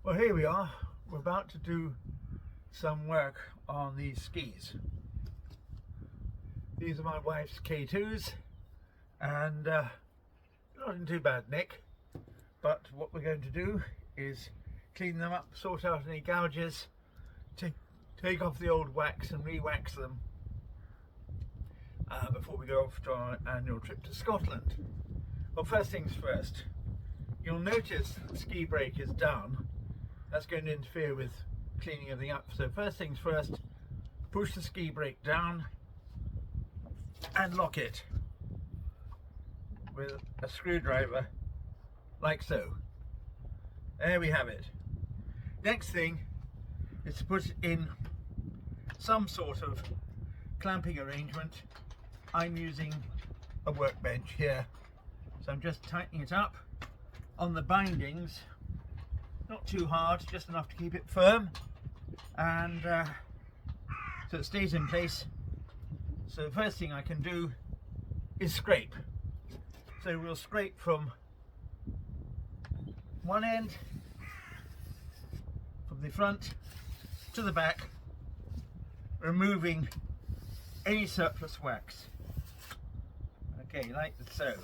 Well, here we are. We're about to do some work on these skis. These are my wife's K2s, and not in too bad nick. But what we're going to do is clean them up, sort out any gouges, take off the old wax and re-wax them before we go off to our annual trip to Scotland. Well, first things first, you'll notice the ski brake is down. That's going to interfere with cleaning everything up. So first things first, push the ski brake down and lock it with a screwdriver, like so. There we have it. Next thing is to put in some sort of clamping arrangement. I'm using a workbench here, so I'm just tightening it up on the bindings. Not too hard, just enough to keep it firm, and so it stays in place. So the first thing I can do is scrape. So we'll scrape from one end, from the front to the back, removing any surplus wax. Okay, like so.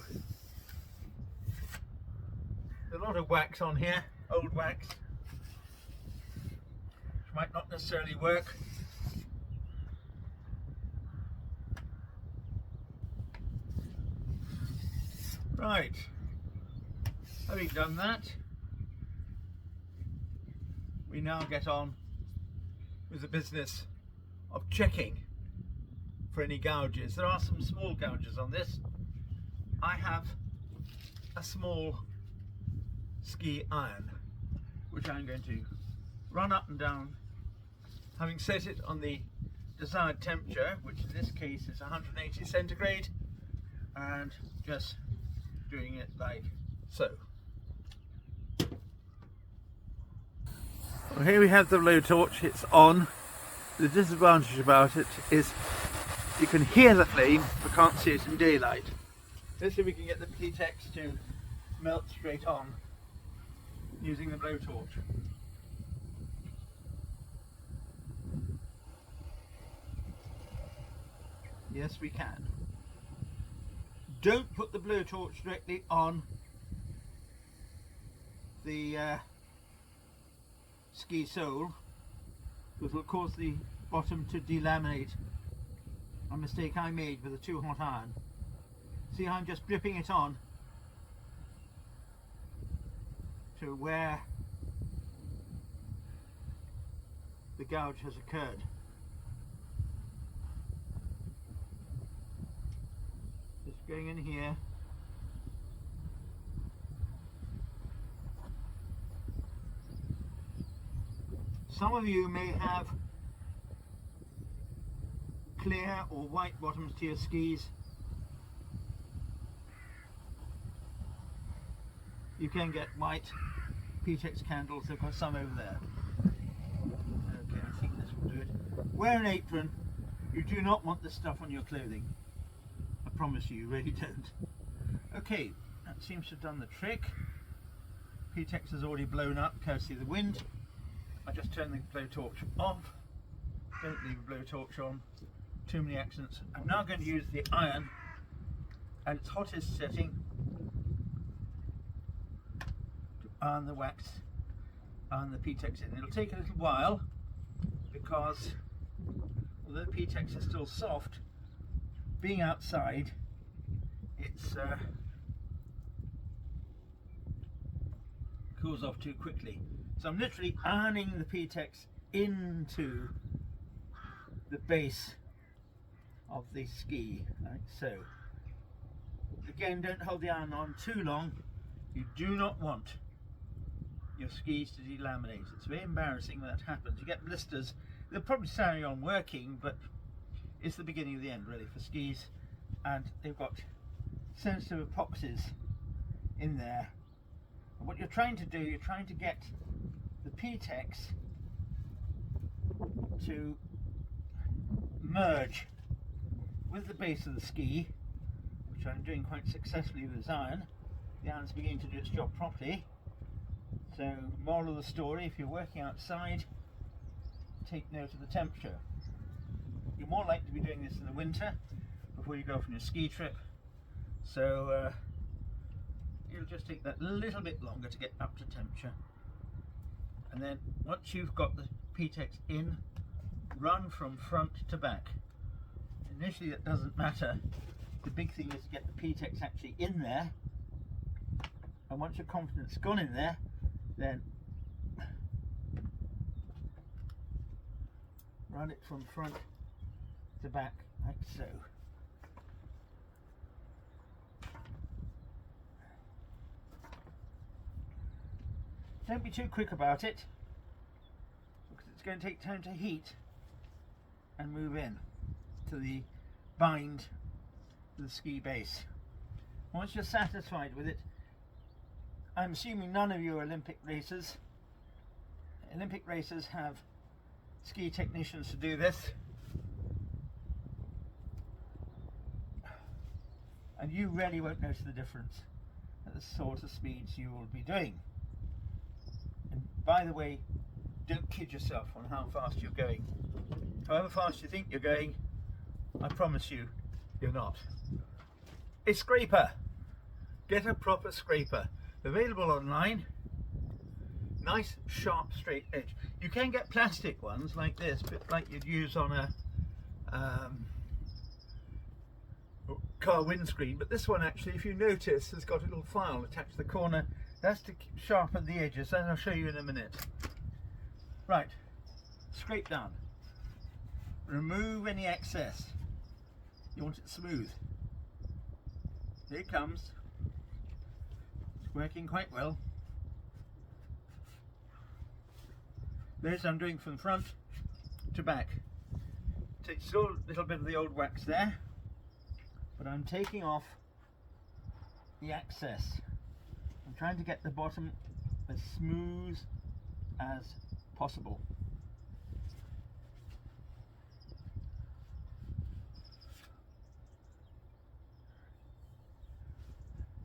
There's a lot of wax on here, old wax, which might not necessarily work. Right, having done that, we now get on with the business of checking for any gouges. There are some small gouges on this. I have a small ski iron, which I'm going to run up and down, having set it on the desired temperature, which in this case is 180 centigrade, and just doing it like so. Well, here we have the blowtorch, it's on. The disadvantage about it is you can hear the flame but can't see it in daylight. Let's see if we can get the P-Tex to melt straight on using the blowtorch. Yes, we can. Don't put the blowtorch directly on the ski sole, because it will cause the bottom to delaminate. A mistake I made with a too hot iron. See how I'm just dripping it on to where the gouge has occurred. Just going in here. Some of you may have clear or white bottoms to your skis. You can get white P-Tex candles, they've got some over there. Okay, I think this will do it. Wear an apron. You do not want this stuff on your clothing. I promise you really don't. Okay, that seems to have done the trick. P-Tex has already blown up courtesy of the wind. I just turn the blowtorch off. Don't leave a blowtorch on. Too many accidents. I'm now going to use the iron at its hottest setting to iron the wax, iron the P-Tex in. It'll take a little while because although the P-Tex is still soft, being outside, it's cools off too quickly. So I'm literally ironing the P-Tex into the base of the ski, like so. Again, don't hold the iron on too long. You do not want your skis to delaminate. It's very embarrassing when that happens. You get blisters. They'll probably carry on working, but it's the beginning of the end really for skis, and they've got sensitive epoxies in there. And what you're trying to do, you're trying to get the P-Tex to merge with the base of the ski, which I'm doing quite successfully with this iron. The iron's beginning to do its job properly. So So, moral of the story, if you're working outside, take note of the temperature. You're more likely to be doing this in the winter before you go off on your ski trip. So it'll just take that little bit longer to get up to temperature. And then once you've got the P-Tex in, run from front to back. Initially it doesn't matter. The big thing is to get the P-Tex actually in there. And once your confidence gone in there, then run it from front to back like so. Don't be too quick about it, because it's going to take time to heat and move in to the bind to the ski base. Once you're satisfied with it, I'm assuming none of you are Olympic racers. Olympic racers have ski technicians to do this, and you really won't notice the difference at the sort of speeds you will be doing. And by the way, don't kid yourself on how fast you're going. However fast you think you're going, I promise you, you're not. A scraper. Get a proper scraper. Available online. Nice, sharp, straight edge. You can get plastic ones like this, but like you'd use on a car windscreen. But this one actually, if you notice, has got a little file attached to the corner. That's to sharpen the edges, and I'll show you in a minute. Right, scrape down. Remove any excess. You want it smooth. Here it comes. It's working quite well. This I'm doing from front to back. It's still a little bit of the old wax there, but I'm taking off the excess. I'm trying to get the bottom as smooth as possible.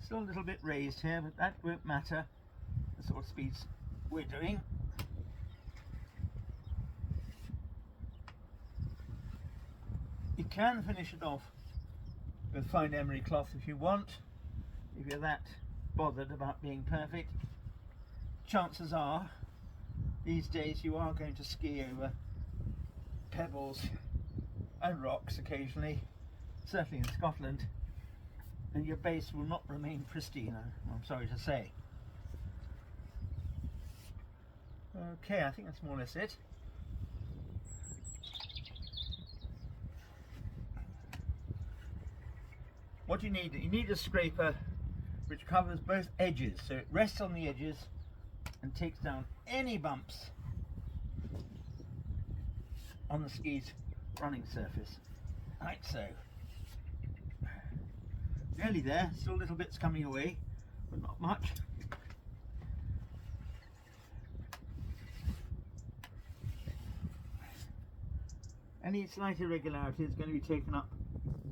Still a little bit raised here, but that won't matter, the sort of speeds we're doing. You can finish it off with fine emery cloth if you want, if you're that bothered about being perfect. Chances are these days you are going to ski over pebbles and rocks occasionally, certainly in Scotland, and your base will not remain pristine, I'm sorry to say. Okay, I think that's more or less it. What you need a scraper which covers both edges, so it rests on the edges and takes down any bumps on the ski's running surface, like so. Nearly there, still little bits coming away, but not much. Any slight irregularity is going to be taken up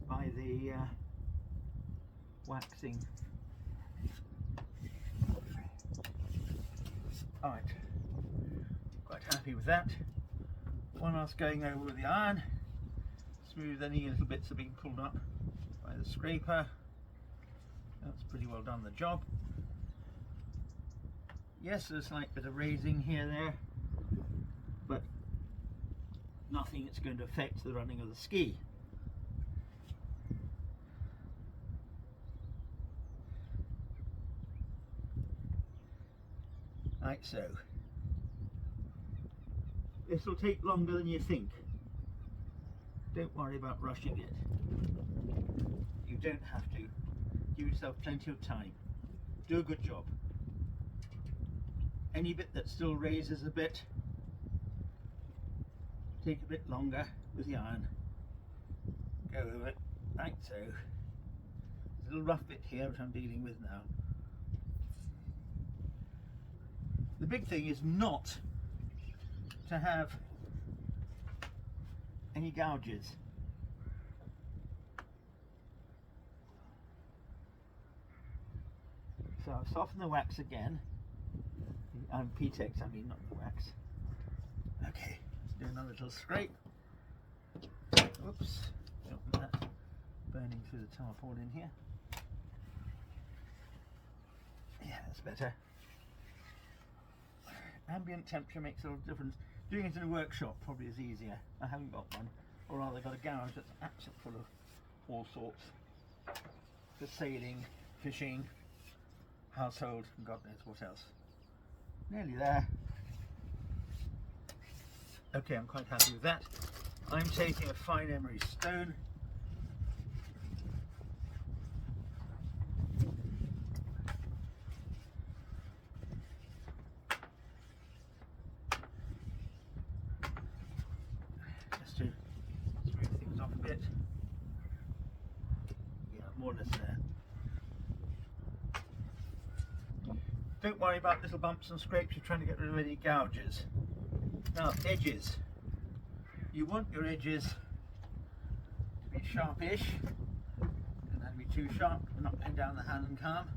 by the waxing. Alright, quite happy with that. One last going over with the iron, smooth any little bits are being pulled up by the scraper. That's pretty well done the job. Yes, there's a slight bit of raising here there, but nothing that's going to affect the running of the ski. Like so. This will take longer than you think. Don't worry about rushing it. You don't have to. Give yourself plenty of time. Do a good job. Any bit that still raises a bit, take a bit longer with the iron. Go over it, like so. There's a little rough bit here which I'm dealing with now. The big thing is not to have any gouges. So I'll soften the wax again. P-Tex, I mean, not the wax. Okay, let's do another little scrape. Oops, don't want that burning through the tarpaulin in here. Yeah, that's better. Ambient temperature makes a lot of difference. Doing it in a workshop probably is easier. I haven't got one, or rather got a garage that's absolutely full of all sorts. For sailing, fishing, household, and God knows what else. Nearly there. Okay, I'm quite happy with that. I'm taking a fine emery stone. Just to smooth things off a bit. Yeah, more or less there. Don't worry about little bumps and scrapes, you're trying to get rid of any gouges. Now, edges. You want your edges to be sharpish. Don't have to be too sharp, we're not going down the hand calm.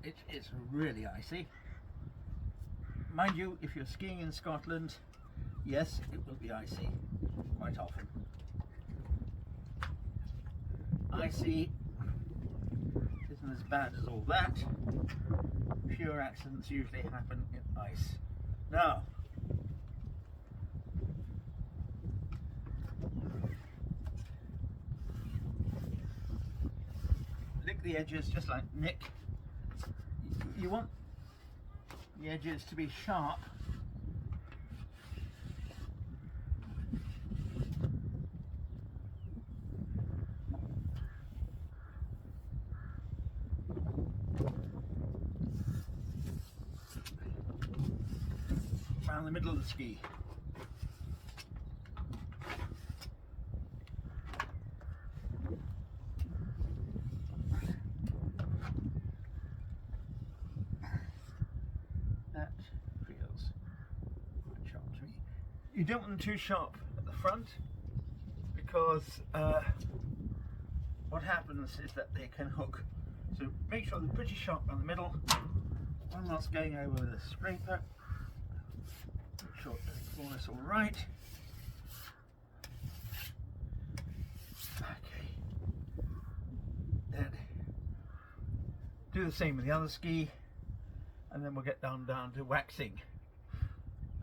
It's really icy. Mind you, if you're skiing in Scotland, yes, it will be icy, quite often. Icy isn't as bad as all that. Fewer accidents usually happen in ice. Now, lick the edges just like Nick. You want the edges to be sharp. Around the middle of the ski. That feels quite sharp to me. You don't want them too sharp at the front because what happens is that they can hook. So make sure they're pretty sharp around the middle. One whilst going over the scraper. Make sure the corner's all right. Okay. Then do the same with the other ski, and then we'll get down to waxing.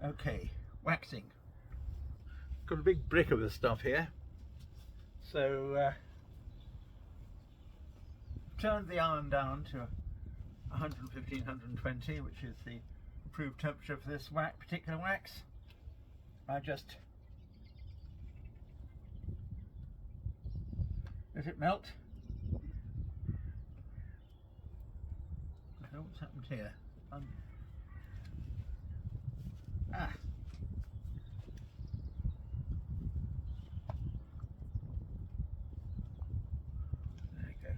Okay, waxing. Got a big brick of the stuff here. So turned the iron down to 115, 120, which is the approved temperature for this particular wax. I just let it melt. I don't know what's happened here. There you go.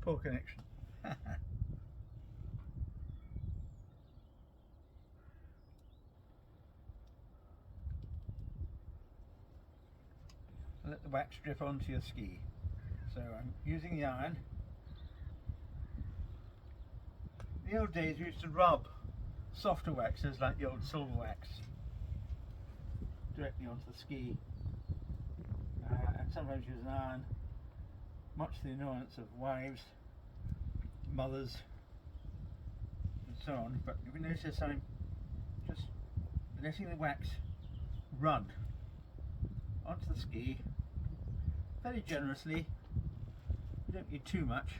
Poor connection. Let the wax drip onto your ski. So I'm using the iron. In the old days we used to rub softer waxes like the old silver wax directly onto the ski, and sometimes use an iron, much to the annoyance of wives, mothers and so on. But if you notice, I'm just letting the wax run onto the ski very generously. You don't need too much.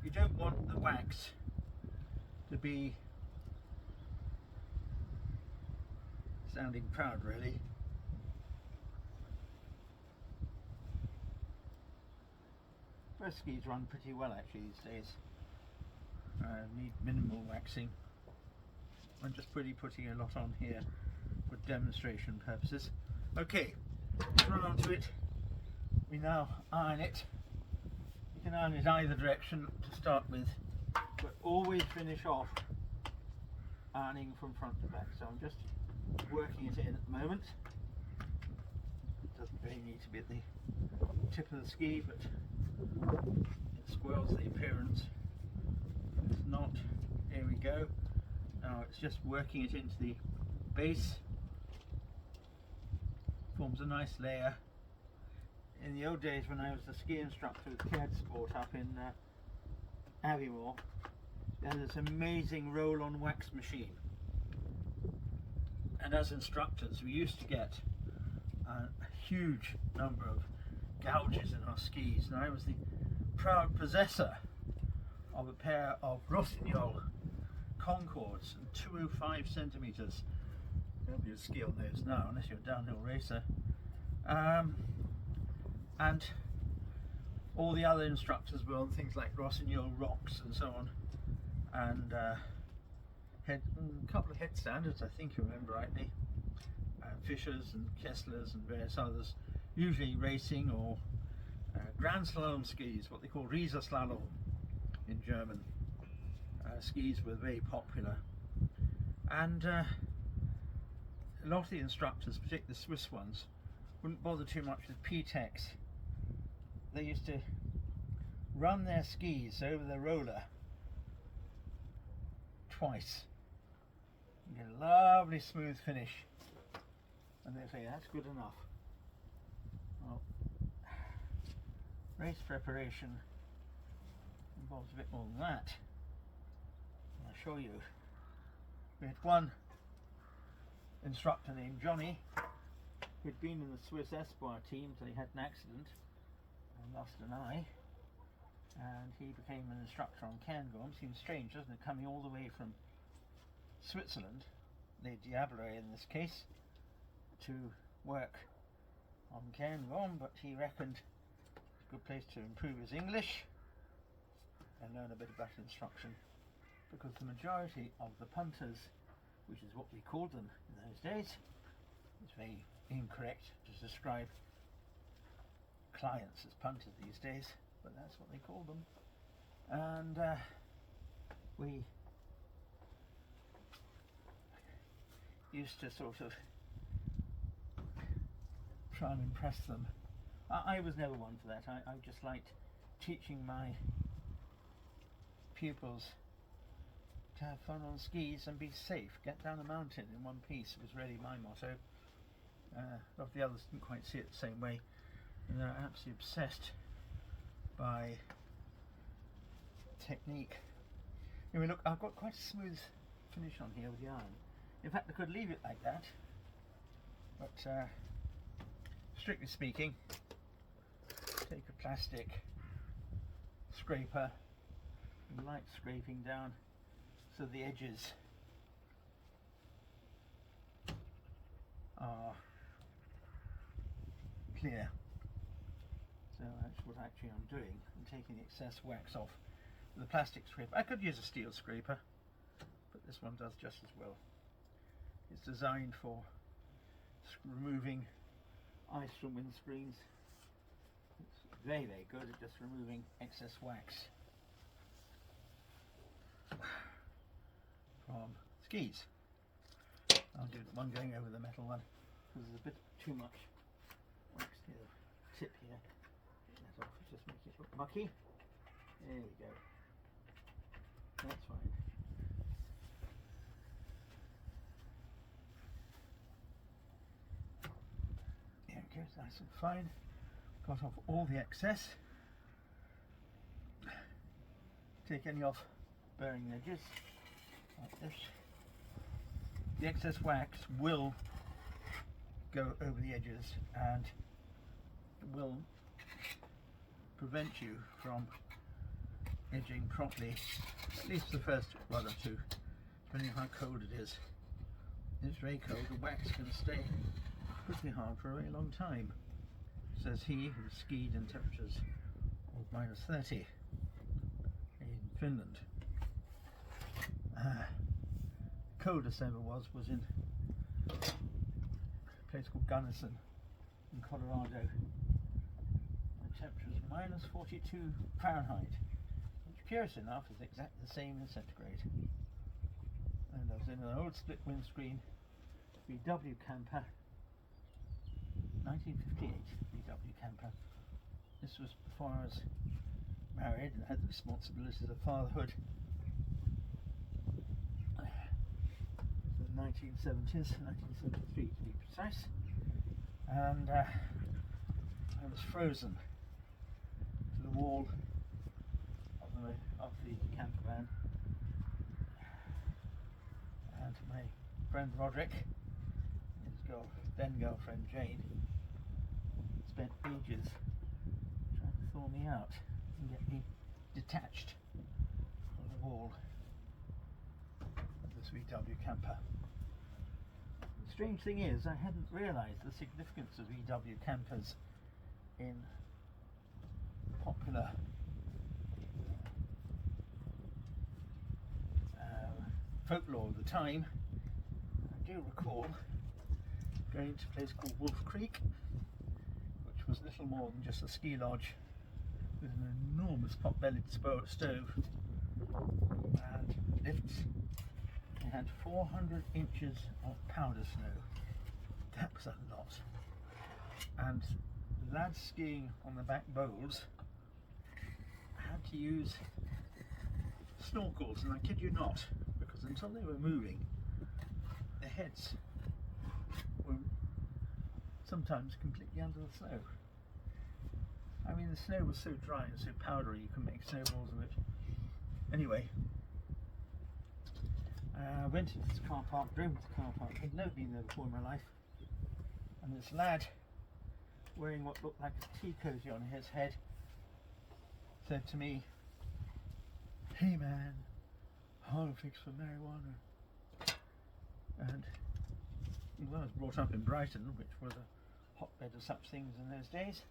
You don't want the wax to be sounding proud, really. Most skis run pretty well actually these days. Need minimal waxing. I'm just putting a lot on here for demonstration purposes. Okay, let's run onto it. We now iron it. You can iron it either direction to start with, but always finish off ironing from front to back. So I'm just working it in at the moment. It doesn't really need to be at the tip of the ski, but it spoils the appearance. It's not it's just working it into the base. Forms a nice layer. In the old days when I was a ski instructor with Caird Sport up in Aviemore, they had this amazing roll-on wax machine. And as instructors we used to get a huge number of gouges in our skis, and I was the proud possessor of a pair of Rossignol Concords, 205 centimetres. Nobody would ski on those now unless you're a downhill racer. And all the other instructors were on things like Rossignol Rocks and so on, and a couple of head standards, I think you remember rightly, Fischers and Kesslers and various others, usually racing or Grand Slalom skis, what they call Riesenslalom in German. Skis were very popular, and a lot of the instructors, particularly the Swiss ones, wouldn't bother too much with P-Tex. They used to run their skis over the roller twice and get a lovely smooth finish, and they say that's good enough. Well, race preparation involves a bit more than that. I'll show you. We had one instructor named Johnny who'd been in the Swiss Espoir team till he had an accident and lost an eye, and he became an instructor on Cairngorm. Seems strange, doesn't it, coming all the way from Switzerland, Les Diablers in this case, to work on Cairngorm, but he reckoned it's a good place to improve his English and learn a bit about instruction, because the majority of the punters, which is what we called them in those days, it's very incorrect to describe clients as punters these days, but that's what they called them. And we used to sort of try and impress them. I was never one for that. I just liked teaching my pupils to have fun on skis and be safe, get down the mountain in one piece was really my motto. A lot of the others didn't quite see it the same way, and they're absolutely obsessed by technique. Anyway, look, I've got quite a smooth finish on here with the iron. In fact, I could leave it like that, but strictly speaking, take a plastic scraper and light scraping down so the edges are clear. So that's what actually I'm doing. I'm taking the excess wax off with a plastic scraper. I could use a steel scraper, but this one does just as well. It's designed for removing ice from windscreens. It's very, very good at just removing excess wax from skis. I'll do one going over the metal one because there's a bit too much wax near the tip here. Get that off, just make it look mucky. There we go. That's fine. There it goes, nice and fine. Got off all the excess. Take any off bearing edges like this. The excess wax will go over the edges and will prevent you from edging properly, at least the first one or two, depending on how cold it is. If it's very cold, the wax can stay pretty hard for a very long time, says he who skied in temperatures of -30 in Finland. Coldest ever was in a place called Gunnison in Colorado. The temperature was -42 Fahrenheit, which, curious enough, is exactly the same in centigrade. And I was in an old split windscreen VW camper, 1958 VW camper. This was before I was married and had the responsibilities of fatherhood. 1970s, 1973 to be precise, and I was frozen to the wall of the camper van, and my friend Roderick and his then girlfriend Jane spent ages trying to thaw me out and get me detached from the wall of this VW camper. The strange thing is, I hadn't realised the significance of VW campers in popular folklore of the time. I do recall going to a place called Wolf Creek, which was little more than just a ski lodge with an enormous pot-bellied stove and lifts. They had 400 inches of powder snow. That was a lot. And lads skiing on the back bowls had to use snorkels, and I kid you not, because until they were moving, their heads were sometimes completely under the snow. I mean, the snow was so dry and so powdery you could make snowballs of it. Anyway, I went into this car park, drove into the car park. I'd never been there before in my life, and this lad wearing what looked like a tea cozy on his head said to me, "Hey man, politics for marijuana." And well, I was brought up in Brighton, which was a hotbed of such things in those days.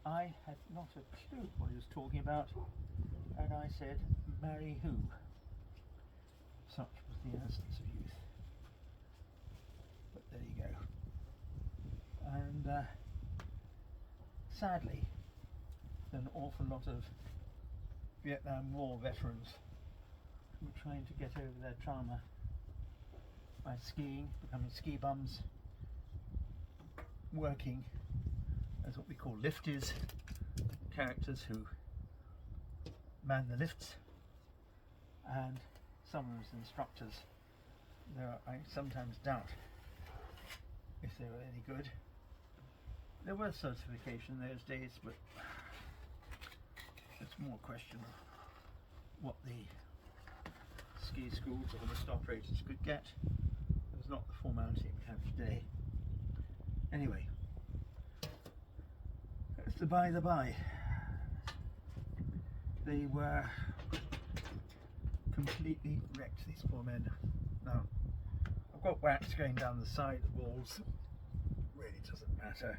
I had not a clue what he was talking about, and I said, "Marry who?" Such was the innocence of youth. But there you go. And sadly, an awful lot of Vietnam War veterans who were trying to get over their trauma by skiing, becoming ski bums, working as what we call lifties, characters who man the lifts, and some of them as instructors. I sometimes doubt if they were any good. There was certification in those days, but it's more a question of what the ski schools or the lift operators could get. It was not the formality we have today. Anyway, that's the by the by. They were completely wrecked, these poor men. Now, I've got wax going down the side of the walls. Really doesn't matter.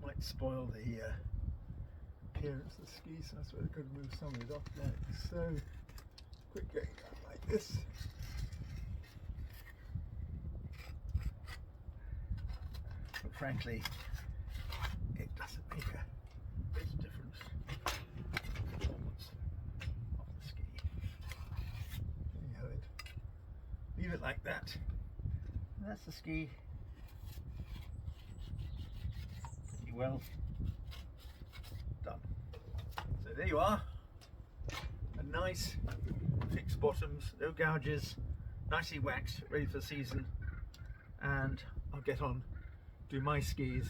Might spoil the appearance of the ski, so that's why I've got to move some of it off like so. Quick going down like this. But frankly, it doesn't make a bit of difference in the performance of the ski. There you have it. Leave it like that. And that's the ski. Pretty well done. So there you are. A nice fixed bottoms, no gouges, nicely waxed, ready for the season. And I'll get on, do my skis,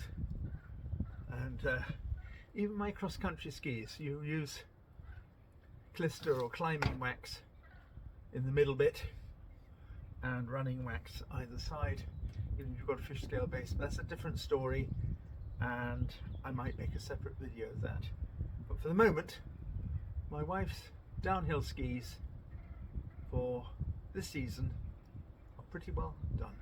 and even my cross-country skis. You use clister or climbing wax in the middle bit and running wax either side, even if you've got a fish scale base. That's a different story, and I might make a separate video of that. But for the moment, my wife's downhill skis for this season are pretty well done.